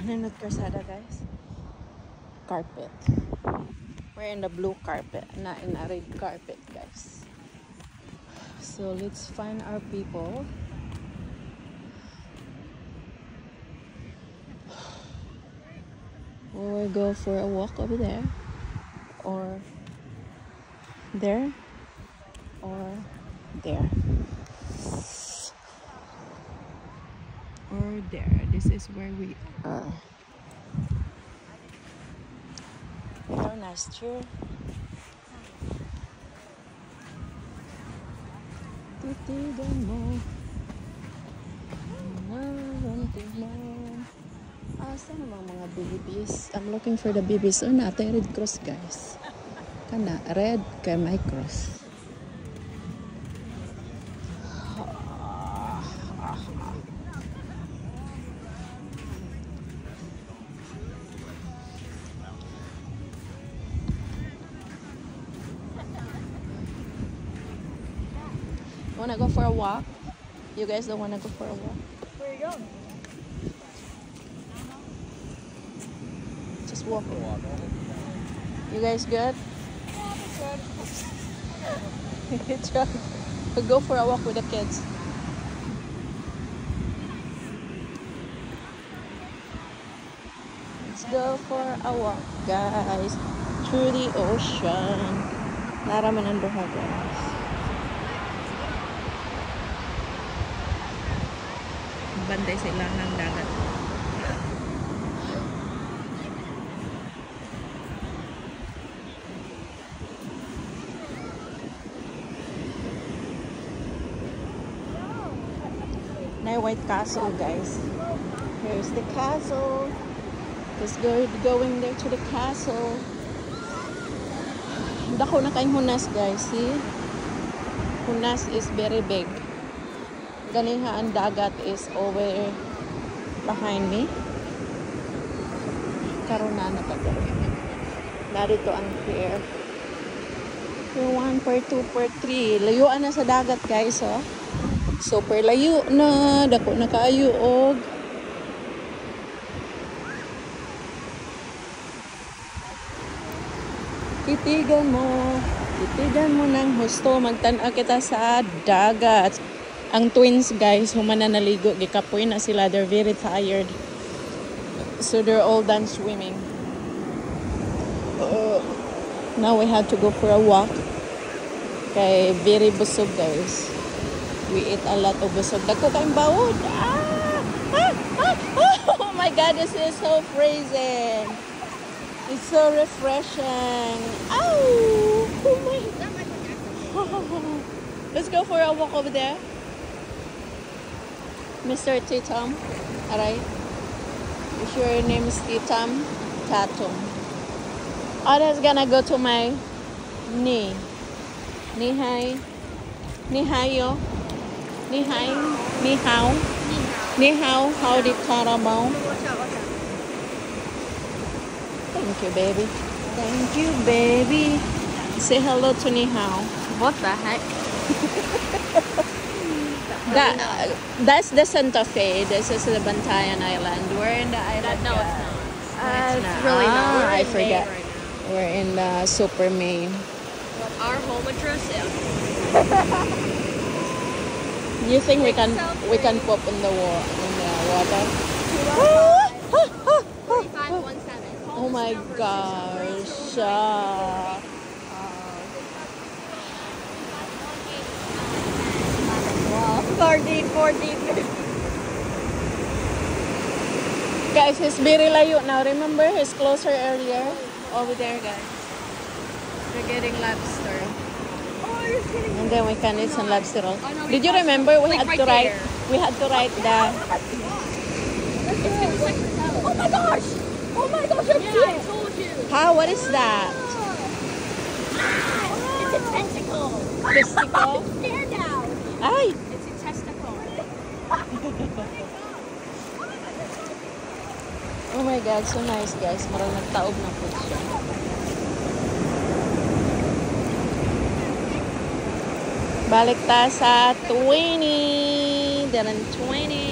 Nanood Calzada, guys. Carpet. We're in the blue carpet, not in a red carpet, guys. So let's find our people. We'll go for a walk over there, or there, or there, or there. This is where we are. Very nice chair. Titigan mo. Asa namang mga babies? I'm looking for the babies. Oh, natin Red Cross, guys. Kana red kay my cross. Wanna go for a walk? You guys don't wanna go for a walk? Where are you going? Just walk. You guys good? We'll go for a walk with the kids. Let's go for a walk, guys, through the ocean. Naraman ang duha, guys. Bantay sila ng dagat. Na White Castle, guys. Here's the castle. Let's go going there to the castle. Dako na kayong hunas, guys. See? Hunas is very big. Ganiha ang dagat is over behind me. Karoon na nakagaling. Narito ang pier. Pier 1, Pier 2, Pier 3. Layuan na sa dagat, guys, oh. Super layo na. Dako na kaayo, og. Titigan mo ng husto. Magtanaw kita sa dagat. Ang twins, guys, humana naligo. Gikapoy na sila. They're very tired. So they're all done swimming. Now we have to go for a walk. Kay very busog, guys. We eat a lot of busog. Dako kayong bawod. Oh my God, this is so freezing. It's so refreshing. Oh my God. Let's go for a walk over there. Mr. Titam. Alright. If your name is Titam, Tatum. Others gonna go to my knee. Nihai. Nihayo. Nihai. Nihao. Nihao. Howdy Carabao. Thank you, baby. Thank you, baby. Say hello to Nihao. What the heck? That's the Santa Fe. This is the Bantayan Island. We're in the island. No, it's not. It's really not. We're I in forget. Maine right now. We're in the Super Maine. Our home address is You think we can pop in the water? 3517. Oh my gosh. 40. Guys, it's very layo now. Remember, he's closer earlier. Over there, guys. We're getting lobster. Oh, you're kidding. And then we can eat some lobster roll. Oh, no, Did you remember we had to write? there. We had to write the. Oh my gosh! Oh my gosh, I told you! How? What is that? It's a tentacle! Testicle? Stand out! Ay! It's a testicle. Oh my God, so nice, guys. Marang nagtaob na po siya. Balik ta sa 20. Daran 20.